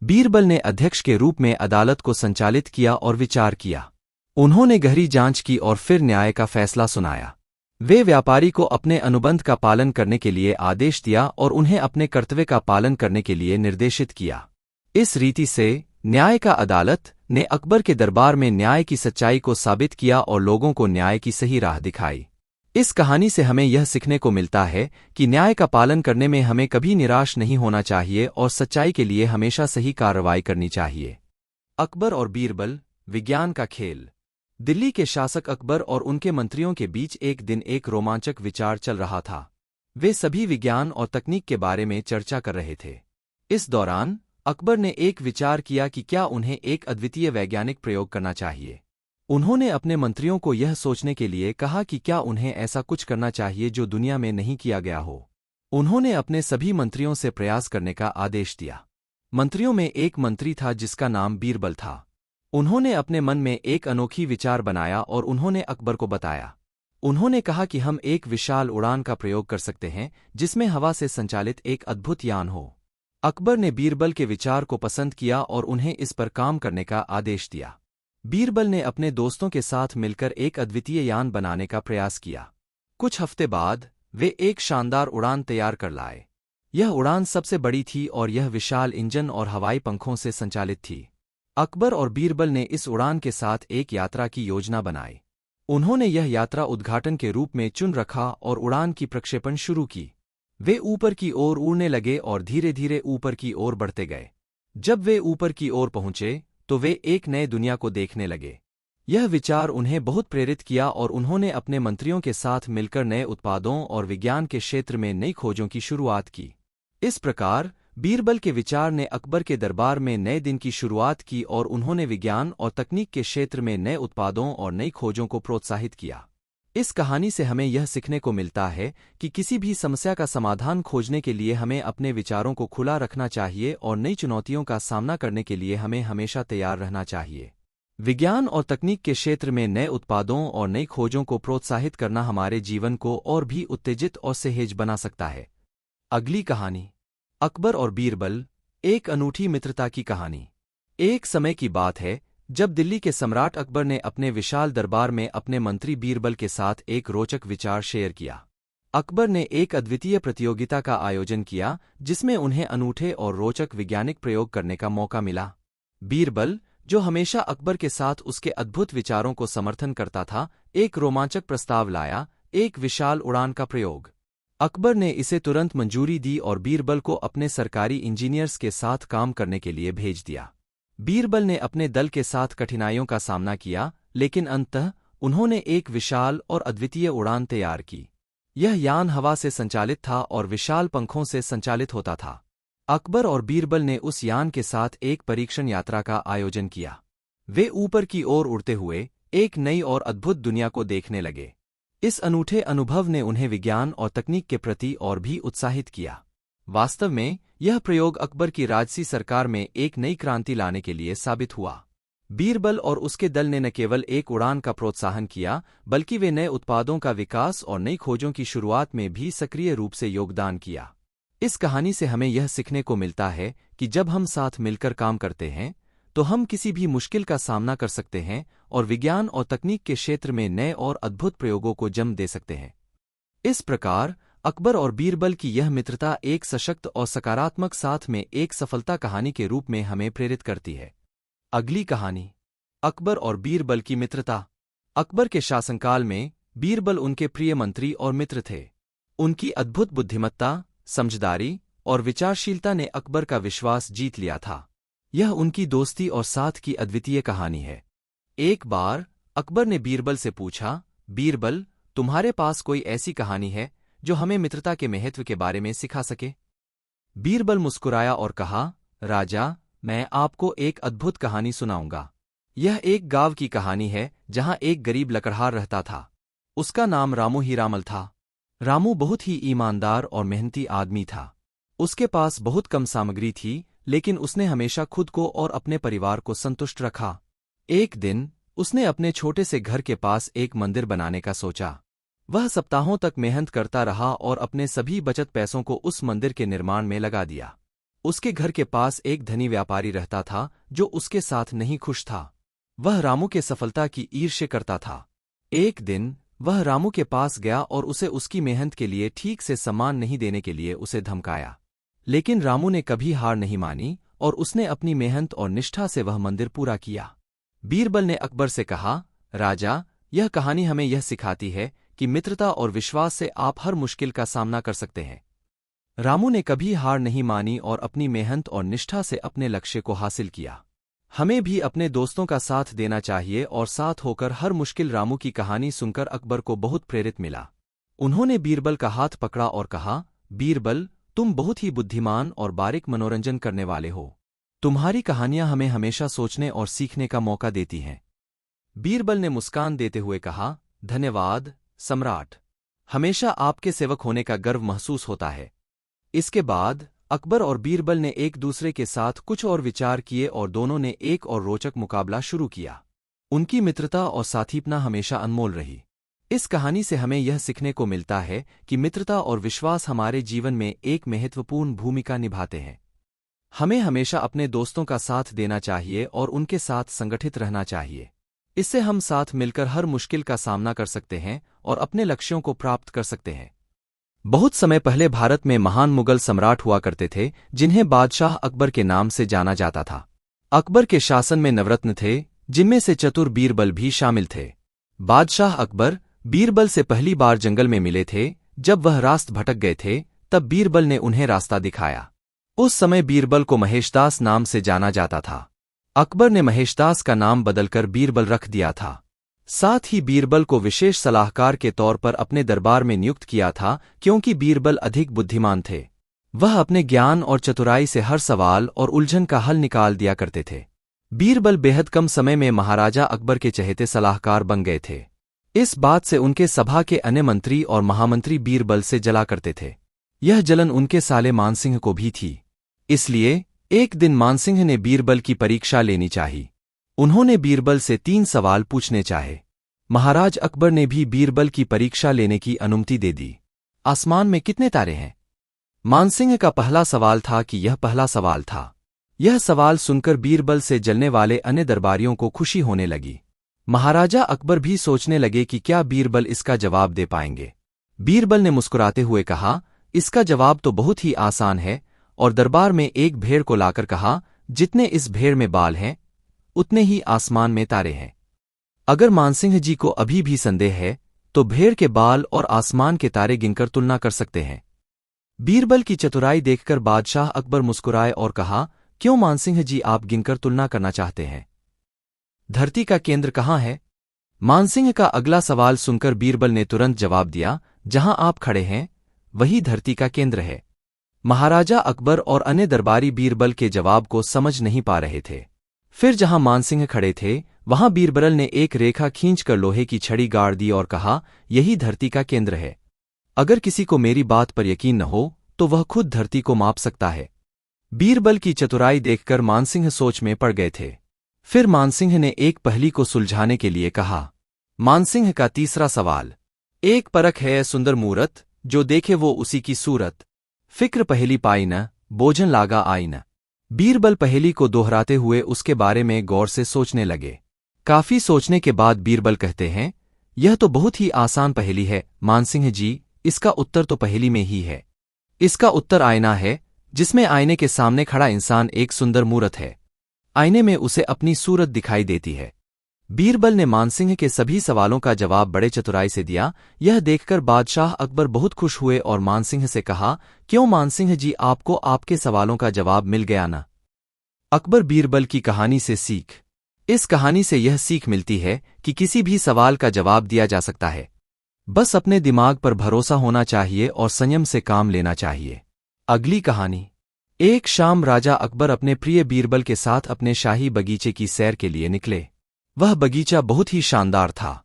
बीरबल ने अध्यक्ष के रूप में अदालत को संचालित किया और विचार किया। उन्होंने गहरी जांच की और फिर न्याय का फैसला सुनाया। वे व्यापारी को अपने अनुबंध का पालन करने के लिए आदेश दिया और उन्हें अपने कर्तव्य का पालन करने के लिए निर्देशित किया। इस रीति से न्याय का अदालत ने अकबर के दरबार में न्याय की सच्चाई को साबित किया और लोगों को न्याय की सही राह दिखाई। इस कहानी से हमें यह सीखने को मिलता है कि न्याय का पालन करने में हमें कभी निराश नहीं होना चाहिए और सच्चाई के लिए हमेशा सही कार्रवाई करनी चाहिए। अकबर और बीरबल, विज्ञान का खेल। दिल्ली के शासक अकबर और उनके मंत्रियों के बीच एक दिन एक रोमांचक विचार चल रहा था। वे सभी विज्ञान और तकनीक के बारे में चर्चा कर रहे थे। इस दौरान अकबर ने एक विचार किया कि क्या उन्हें एक अद्वितीय वैज्ञानिक प्रयोग करना चाहिए। उन्होंने अपने मंत्रियों को यह सोचने के लिए कहा कि क्या उन्हें ऐसा कुछ करना चाहिए जो दुनिया में नहीं किया गया हो। उन्होंने अपने सभी मंत्रियों से प्रयास करने का आदेश दिया। मंत्रियों में एक मंत्री था जिसका नाम बीरबल था। उन्होंने अपने मन में एक अनोखी विचार बनाया और उन्होंने अकबर को बताया। उन्होंने कहा कि हम एक विशाल उड़ान का प्रयोग कर सकते हैं जिसमें हवा से संचालित एक अद्भुत यान हो। अकबर ने बीरबल के विचार को पसंद किया और उन्हें इस पर काम करने का आदेश दिया। बीरबल ने अपने दोस्तों के साथ मिलकर एक अद्वितीय यान बनाने का प्रयास किया। कुछ हफ्ते बाद वे एक शानदार उड़ान तैयार कर लाए। यह उड़ान सबसे बड़ी थी और यह विशाल इंजन और हवाई पंखों से संचालित थी। अकबर और बीरबल ने इस उड़ान के साथ एक यात्रा की योजना बनाई। उन्होंने यह यात्रा उद्घाटन के रूप में चुन रखा और उड़ान की प्रक्षेपण शुरू की। वे ऊपर की ओर उड़ने लगे और धीरे धीरे ऊपर की ओर बढ़ते गए। जब वे ऊपर की ओर पहुंचे तो वे एक नए दुनिया को देखने लगे। यह विचार उन्हें बहुत प्रेरित किया और उन्होंने अपने मंत्रियों के साथ मिलकर नए उत्पादों और विज्ञान के क्षेत्र में नई खोजों की शुरुआत की। इस प्रकार बीरबल के विचार ने अकबर के दरबार में नए दिन की शुरुआत की और उन्होंने विज्ञान और तकनीक के क्षेत्र में नए उत्पादों और नई खोजों को प्रोत्साहित किया। इस कहानी से हमें यह सीखने को मिलता है कि किसी भी समस्या का समाधान खोजने के लिए हमें अपने विचारों को खुला रखना चाहिए और नई चुनौतियों का सामना करने के लिए हमें हमेशा तैयार रहना चाहिए। विज्ञान और तकनीक के क्षेत्र में नए उत्पादों और नई खोजों को प्रोत्साहित करना हमारे जीवन को और भी उत्तेजित और सहेज बना सकता है। अगली कहानी, अकबर और बीरबल, एक अनूठी मित्रता की कहानी। एक समय की बात है जब दिल्ली के सम्राट अकबर ने अपने विशाल दरबार में अपने मंत्री बीरबल के साथ एक रोचक विचार शेयर किया। अकबर ने एक अद्वितीय प्रतियोगिता का आयोजन किया जिसमें उन्हें अनूठे और रोचक वैज्ञानिक प्रयोग करने का मौका मिला। बीरबल, जो हमेशा अकबर के साथ उसके अद्भुत विचारों को समर्थन करता था, एक रोमांचक प्रस्ताव लाया, एक विशाल उड़ान का प्रयोग। अकबर ने इसे तुरंत मंजूरी दी और बीरबल को अपने सरकारी इंजीनियर्स के साथ काम करने के लिए भेज दिया। बीरबल ने अपने दल के साथ कठिनाइयों का सामना किया, लेकिन अंततः उन्होंने एक विशाल और अद्वितीय उड़ान तैयार की। यह यान हवा से संचालित था और विशाल पंखों से संचालित होता था। अकबर और बीरबल ने उस यान के साथ एक परीक्षण यात्रा का आयोजन किया। वे ऊपर की ओर उड़ते हुए एक नई और अद्भुत दुनिया को देखने लगे। इस अनूठे अनुभव ने उन्हें विज्ञान और तकनीक के प्रति और भी उत्साहित किया। वास्तव में यह प्रयोग अकबर की राजसी सरकार में एक नई क्रांति लाने के लिए साबित हुआ। बीरबल और उसके दल ने न केवल एक उड़ान का प्रोत्साहन किया, बल्कि वे नए उत्पादों का विकास और नई खोजों की शुरुआत में भी सक्रिय रूप से योगदान किया। इस कहानी से हमें यह सीखने को मिलता है कि जब हम साथ मिलकर काम करते हैं तो हम किसी भी मुश्किल का सामना कर सकते हैं और विज्ञान और तकनीक के क्षेत्र में नए और अद्भुत प्रयोगों को जन्म दे सकते हैं। इस प्रकार अकबर और बीरबल की यह मित्रता एक सशक्त और सकारात्मक साथ में एक सफलता कहानी के रूप में हमें प्रेरित करती है। अगली कहानी, अकबर और बीरबल की मित्रता। अकबर के शासनकाल में बीरबल उनके प्रिय मंत्री और मित्र थे। उनकी अद्भुत बुद्धिमत्ता, समझदारी और विचारशीलता ने अकबर का विश्वास जीत लिया था। यह उनकी दोस्ती और साथ की अद्वितीय कहानी है। एक बार अकबर ने बीरबल से पूछा, बीरबल, तुम्हारे पास कोई ऐसी कहानी है जो हमें मित्रता के महत्व के बारे में सिखा सके? बीरबल मुस्कुराया और कहा, राजा, मैं आपको एक अद्भुत कहानी सुनाऊंगा। यह एक गांव की कहानी है जहां एक गरीब लकड़हार रहता था। उसका नाम रामू हीरामल था। रामू बहुत ही ईमानदार और मेहनती आदमी था। उसके पास बहुत कम सामग्री थी, लेकिन उसने हमेशा खुद को और अपने परिवार को संतुष्ट रखा। एक दिन उसने अपने छोटे से घर के पास एक मंदिर बनाने का सोचा। वह सप्ताहों तक मेहनत करता रहा और अपने सभी बचत पैसों को उस मंदिर के निर्माण में लगा दिया। उसके घर के पास एक धनी व्यापारी रहता था जो उसके साथ नहीं खुश था। वह रामू के सफलता की ईर्ष्या करता था। एक दिन वह रामू के पास गया और उसे उसकी मेहनत के लिए ठीक से सम्मान नहीं देने के लिए उसे धमकाया। लेकिन रामू ने कभी हार नहीं मानी और उसने अपनी मेहनत और निष्ठा से वह मंदिर पूरा किया। बीरबल ने अकबर से कहा, राजा, यह कहानी हमें यह सिखाती है कि मित्रता और विश्वास से आप हर मुश्किल का सामना कर सकते हैं। रामू ने कभी हार नहीं मानी और अपनी मेहनत और निष्ठा से अपने लक्ष्य को हासिल किया। हमें भी अपने दोस्तों का साथ देना चाहिए और साथ होकर हर मुश्किल। रामू की कहानी सुनकर अकबर को बहुत प्रेरित मिला। उन्होंने बीरबल का हाथ पकड़ा और कहा, बीरबल, तुम बहुत ही बुद्धिमान और बारीक मनोरंजन करने वाले हो। तुम्हारी कहानियां हमें हमेशा सोचने और सीखने का मौका देती हैं। बीरबल ने मुस्कान देते हुए कहा, धन्यवाद सम्राट, हमेशा आपके सेवक होने का गर्व महसूस होता है। इसके बाद अकबर और बीरबल ने एक दूसरे के साथ कुछ और विचार किए और दोनों ने एक और रोचक मुकाबला शुरू किया। उनकी मित्रता और साथीपना हमेशा अनमोल रही। इस कहानी से हमें यह सीखने को मिलता है कि मित्रता और विश्वास हमारे जीवन में एक महत्वपूर्ण भूमिका निभाते हैं। हमें हमेशा अपने दोस्तों का साथ देना चाहिए और उनके साथ संगठित रहना चाहिए। इससे हम साथ मिलकर हर मुश्किल का सामना कर सकते हैं और अपने लक्ष्यों को प्राप्त कर सकते हैं। बहुत समय पहले भारत में महान मुगल सम्राट हुआ करते थे जिन्हें बादशाह अकबर के नाम से जाना जाता था। अकबर के शासन में नवरत्न थे जिनमें से चतुर बीरबल भी शामिल थे। बादशाह अकबर बीरबल से पहली बार जंगल में मिले थे जब वह रास्ते भटक गए थे। तब बीरबल ने उन्हें रास्ता दिखाया। उस समय बीरबल को महेशदास नाम से जाना जाता था। अकबर ने महेशदास का नाम बदलकर बीरबल रख दिया था। साथ ही बीरबल को विशेष सलाहकार के तौर पर अपने दरबार में नियुक्त किया था, क्योंकि बीरबल अधिक बुद्धिमान थे। वह अपने ज्ञान और चतुराई से हर सवाल और उलझन का हल निकाल दिया करते थे। बीरबल बेहद कम समय में महाराजा अकबर के चहेते सलाहकार बन गए थे। इस बात से उनके सभा के अन्य मंत्री और महामंत्री बीरबल से जला करते थे। यह जलन उनके साले मानसिंह को भी थी। इसलिए एक दिन मानसिंह ने बीरबल की परीक्षा लेनी चाहिए। उन्होंने बीरबल से 3 सवाल पूछने चाहे। महाराज अकबर ने भी बीरबल की परीक्षा लेने की अनुमति दे दी। आसमान में कितने तारे हैं? मानसिंह का पहला सवाल था कि यह पहला सवाल था। यह सवाल सुनकर बीरबल से जलने वाले अन्य दरबारियों को खुशी होने लगी। महाराजा अकबर भी सोचने लगे कि क्या बीरबल इसका जवाब दे पाएंगे। बीरबल ने मुस्कुराते हुए कहा, इसका जवाब तो बहुत ही आसान है, और दरबार में एक भेड़ को लाकर कहा, जितने इस भेड़ में बाल हैं उतने ही आसमान में तारे हैं। अगर मानसिंह जी को अभी भी संदेह है तो भेड़ के बाल और आसमान के तारे गिनकर तुलना कर सकते हैं। बीरबल की चतुराई देखकर बादशाह अकबर मुस्कुराए और कहा, क्यों मानसिंह जी, आप गिनकर तुलना करना चाहते हैं? धरती का केंद्र कहाँ है? मानसिंह का अगला सवाल सुनकर बीरबल ने तुरंत जवाब दिया, जहां आप खड़े हैं वही धरती का केंद्र है। महाराजा अकबर और अन्य दरबारी बीरबल के जवाब को समझ नहीं पा रहे थे। फिर जहां मानसिंह खड़े थे वहां बीरबल ने एक रेखा खींचकर लोहे की छड़ी गाड़ दी और कहा, यही धरती का केंद्र है। अगर किसी को मेरी बात पर यकीन न हो तो वह खुद धरती को माप सकता है। बीरबल की चतुराई देखकर मानसिंह सोच में पड़ गए थे। फिर मानसिंह ने एक पहेली को सुलझाने के लिए कहा। मानसिंह का तीसरा सवाल, एक परख है सुंदर मूरत, जो देखे वो उसी की सूरत। फिक्र पहेली पाई न, बोझन लागा आई न। बीरबल पहेली को दोहराते हुए उसके बारे में गौर से सोचने लगे। काफी सोचने के बाद बीरबल कहते हैं, यह तो बहुत ही आसान पहेली है मानसिंह जी, इसका उत्तर तो पहेली में ही है। इसका उत्तर आईना है, जिसमें आईने के सामने खड़ा इंसान एक सुंदर मूरत है। आईने में उसे अपनी सूरत दिखाई देती है। बीरबल ने मानसिंह के सभी सवालों का जवाब बड़े चतुराई से दिया। यह देखकर बादशाह अकबर बहुत खुश हुए और मानसिंह से कहा, क्यों मानसिंह जी, आपको आपके सवालों का जवाब मिल गया ना? अकबर बीरबल की कहानी से सीख। इस कहानी से यह सीख मिलती है कि किसी भी सवाल का जवाब दिया जा सकता है। बस अपने दिमाग पर भरोसा होना चाहिए और संयम से काम लेना चाहिए। अगली कहानी। एक शाम राजा अकबर अपने प्रिय बीरबल के साथ अपने शाही बगीचे की सैर के लिए निकले। वह बगीचा बहुत ही शानदार था।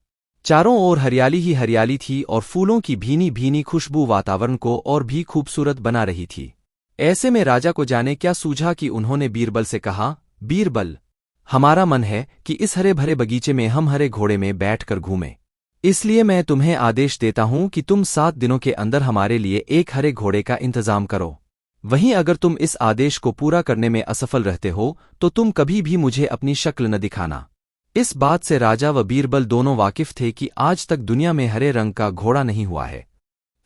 चारों ओर हरियाली ही हरियाली थी और फूलों की भीनी भीनी खुशबू वातावरण को और भी खूबसूरत बना रही थी। ऐसे में राजा को जाने क्या सूझा कि उन्होंने बीरबल से कहा, बीरबल, हमारा मन है कि इस हरे भरे बगीचे में हम हरे घोड़े में बैठकर घूमें। इसलिए मैं तुम्हें आदेश देता हूं कि तुम 7 दिनों के अंदर हमारे लिए एक हरे घोड़े का इंतजाम करो। वहीं अगर तुम इस आदेश को पूरा करने में असफल रहते हो तो तुम कभी भी मुझे अपनी शक्ल न दिखाना। इस बात से राजा व बीरबल दोनों वाकिफ थे कि आज तक दुनिया में हरे रंग का घोड़ा नहीं हुआ है।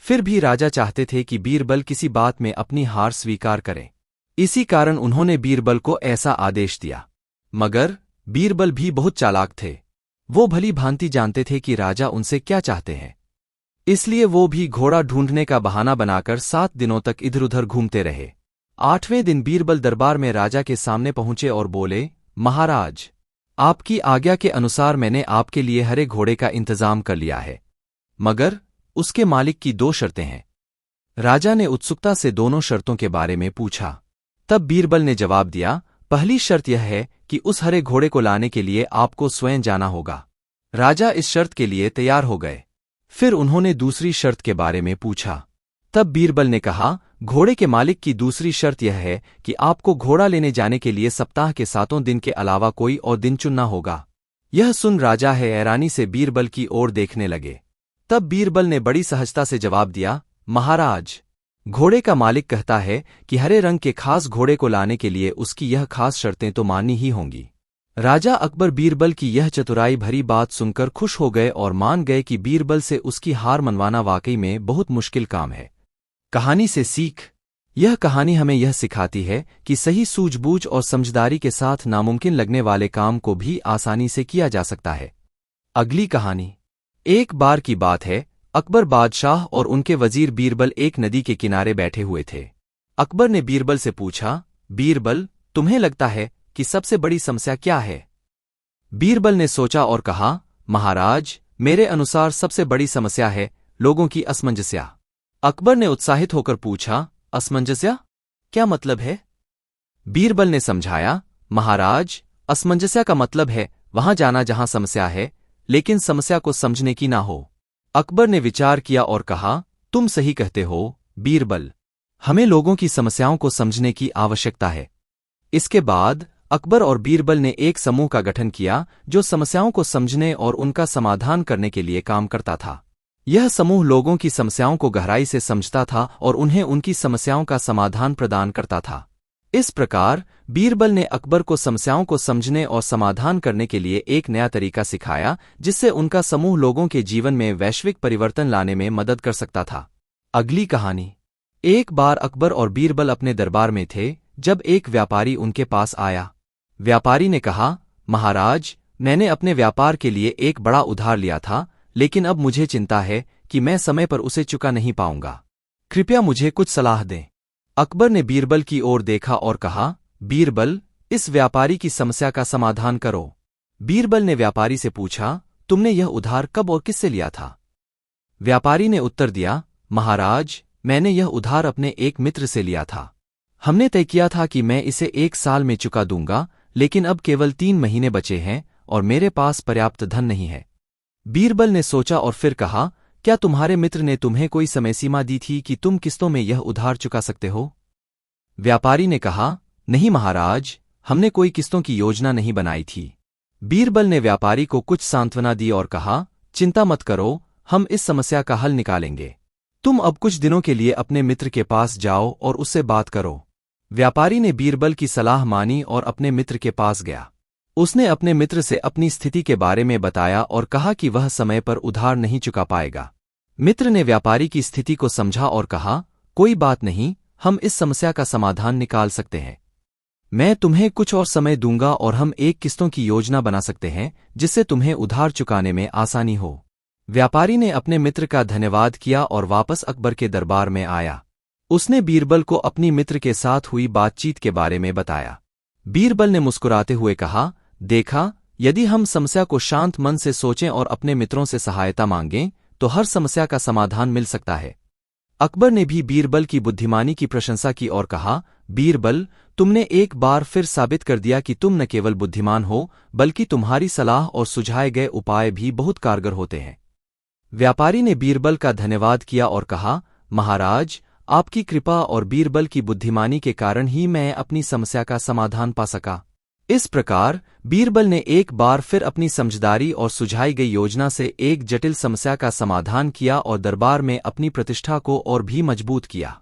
फिर भी राजा चाहते थे कि बीरबल किसी बात में अपनी हार स्वीकार करें। इसी कारण उन्होंने बीरबल को ऐसा आदेश दिया। मगर बीरबल भी बहुत चालाक थे। वो भली भांति जानते थे कि राजा उनसे क्या चाहते हैं। इसलिए वो भी घोड़ा ढूंढने का बहाना बनाकर 7 दिनों तक इधर उधर घूमते रहे। 8वें दिन बीरबल दरबार में राजा के सामने पहुंचे और बोले, महाराज, आपकी आज्ञा के अनुसार मैंने आपके लिए हरे घोड़े का इंतजाम कर लिया है, मगर उसके मालिक की 2 शर्तें हैं। राजा ने उत्सुकता से दोनों शर्तों के बारे में पूछा। तब बीरबल ने जवाब दिया, पहली शर्त यह है कि उस हरे घोड़े को लाने के लिए आपको स्वयं जाना होगा। राजा इस शर्त के लिए तैयार हो गए। फिर उन्होंने दूसरी शर्त के बारे में पूछा। तब बीरबल ने कहा, घोड़े के मालिक की दूसरी शर्त यह है कि आपको घोड़ा लेने जाने के लिए सप्ताह के 7 दिन के अलावा कोई और दिन चुनना होगा। यह सुन राजा हैरानी से बीरबल की ओर देखने लगे। तब बीरबल ने बड़ी सहजता से जवाब दिया, महाराज, घोड़े का मालिक कहता है कि हरे रंग के खास घोड़े को लाने के लिए उसकी यह खास शर्तें तो माननी ही होंगी। राजा अकबर बीरबल की यह चतुराई भरी बात सुनकर खुश हो गए और मान गए कि बीरबल से उसकी हार मनवाना वाकई में बहुत मुश्किल काम है। कहानी से सीख। यह कहानी हमें यह सिखाती है कि सही सूझबूझ और समझदारी के साथ नामुमकिन लगने वाले काम को भी आसानी से किया जा सकता है। अगली कहानी। एक बार की बात है, अकबर बादशाह और उनके वजीर बीरबल एक नदी के किनारे बैठे हुए थे। अकबर ने बीरबल से पूछा, बीरबल, तुम्हें लगता है कि सबसे बड़ी समस्या क्या है? बीरबल ने सोचा और कहा, महाराज, मेरे अनुसार सबसे बड़ी समस्या है लोगों की असमंजस्य। अकबर ने उत्साहित होकर पूछा, असमंजस्य? क्या मतलब है? बीरबल ने समझाया, महाराज, असमंजस्य का मतलब है वहां जाना जहां समस्या है, लेकिन समस्या को समझने की ना हो। अकबर ने विचार किया और कहा, तुम सही कहते हो, बीरबल। हमें लोगों की समस्याओं को समझने की आवश्यकता है। इसके बाद अकबर और बीरबल ने एक समूह का गठन किया जो समस्याओं को समझने और उनका समाधान करने के लिए काम करता था। यह समूह लोगों की समस्याओं को गहराई से समझता था और उन्हें उनकी समस्याओं का समाधान प्रदान करता था। इस प्रकार बीरबल ने अकबर को समस्याओं को समझने और समाधान करने के लिए एक नया तरीका सिखाया, जिससे उनका समूह लोगों के जीवन में वैश्विक परिवर्तन लाने में मदद कर सकता था। अगली कहानी। एक बार अकबर और बीरबल अपने दरबार में थे जब एक व्यापारी उनके पास आया। व्यापारी ने कहा, महाराज, मैंने अपने व्यापार के लिए एक बड़ा उधार लिया था, लेकिन अब मुझे चिंता है कि मैं समय पर उसे चुका नहीं पाऊंगा। कृपया मुझे कुछ सलाह दें। अकबर ने बीरबल की ओर देखा और कहा, बीरबल, इस व्यापारी की समस्या का समाधान करो। बीरबल ने व्यापारी से पूछा, तुमने यह उधार कब और किससे लिया था? व्यापारी ने उत्तर दिया, महाराज, मैंने यह उधार अपने एक मित्र से लिया था। हमने तय किया था कि मैं इसे 1 साल में चुका दूंगा, लेकिन अब केवल 3 महीने बचे हैं और मेरे पास पर्याप्त धन नहीं है। बीरबल ने सोचा और फिर कहा, क्या तुम्हारे मित्र ने तुम्हें कोई समय सीमा दी थी कि तुम किस्तों में यह उधार चुका सकते हो? व्यापारी ने कहा, नहीं महाराज, हमने कोई किस्तों की योजना नहीं बनाई थी। बीरबल ने व्यापारी को कुछ सांत्वना दी और कहा, चिंता मत करो, हम इस समस्या का हल निकालेंगे। तुम अब कुछ दिनों के लिए अपने मित्र के पास जाओ और उससे बात करो। व्यापारी ने बीरबल की सलाह मानी और अपने मित्र के पास गया। उसने अपने मित्र से अपनी स्थिति के बारे में बताया और कहा कि वह समय पर उधार नहीं चुका पाएगा। मित्र ने व्यापारी की स्थिति को समझा और कहा, कोई बात नहीं, हम इस समस्या का समाधान निकाल सकते हैं। मैं तुम्हें कुछ और समय दूंगा और हम एक किस्तों की योजना बना सकते हैं जिससे तुम्हें उधार चुकाने में आसानी हो। व्यापारी ने अपने मित्र का धन्यवाद किया और वापस अकबर के दरबार में आया। उसने बीरबल को अपनी मित्र के साथ हुई बातचीत के बारे में बताया। बीरबल ने मुस्कुराते हुए कहा, देखा, यदि हम समस्या को शांत मन से सोचें और अपने मित्रों से सहायता मांगें तो हर समस्या का समाधान मिल सकता है। अकबर ने भी बीरबल की बुद्धिमानी की प्रशंसा की और कहा, बीरबल, तुमने एक बार फिर साबित कर दिया कि तुम न केवल बुद्धिमान हो, बल्कि तुम्हारी सलाह और सुझाए गए उपाय भी बहुत कारगर होते हैं। व्यापारी ने बीरबल का धन्यवाद किया और कहा, महाराज, आपकी कृपा और बीरबल की बुद्धिमानी के कारण ही मैं अपनी समस्या का समाधान पा सका। इस प्रकार बीरबल ने एक बार फिर अपनी समझदारी और सुझाई गई योजना से एक जटिल समस्या का समाधान किया और दरबार में अपनी प्रतिष्ठा को और भी मजबूत किया।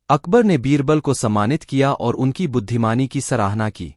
अकबर ने बीरबल को सम्मानित किया और उनकी बुद्धिमानी की सराहना की।